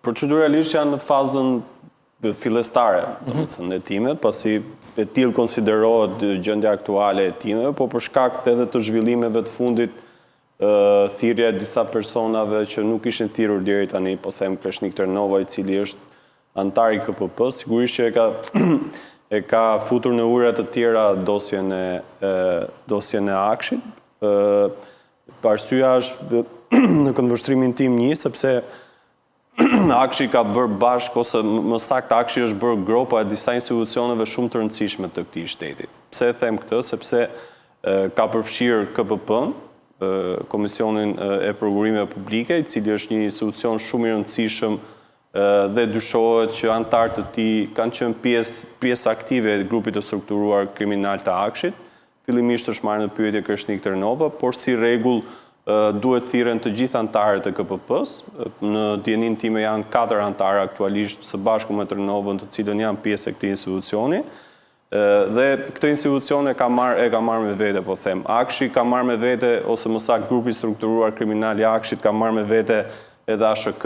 Proceduralisht janë në fazën fillestare, e timet, pasi e tillë konsiderohet gjendja aktuale e timeve, po për shkak edhe të zhvillimeve të fundit, thirrja e disa personave që nuk ishin thirrur deri tani, po them Kreshnik Ternova, i cili është antar i KPP, sigurisht që e ka futur në ujëra të tjera dosjen e Akshit. Arsyeja është në këndvështrimin tim një, sepse Akshi ka bërë bashkë, ose më saktë Akshi është bërë gropa e disa institucioneve shumë të rëndësishme të këtij shteti. Pse e them këtë? Sepse ka përfshirë KPP-n, Komisionin e Prokurimeve Publike, i cili është një institucion shumë i rëndësishëm dhe dyshohet që antarët të tij kanë qenë pjesë aktive e grupit të strukturuar kriminal të Akshit. Fillimisht është marrë në pyetje Kreshnik Ternova, por si rregull duhet thirren të gjithë antarët e KPP-s. Në dijenin time janë 4 antarë aktualisht së bashku me Ternovën, të cilën janë pjesë e këtij institucioni. Dhe këtë institucion e ka marrë me vete, po them. Akshi ka marrë me vete, ose më saktë grupi strukturuar kriminal i Akshit ka marrë me vete edhe ASHK-n.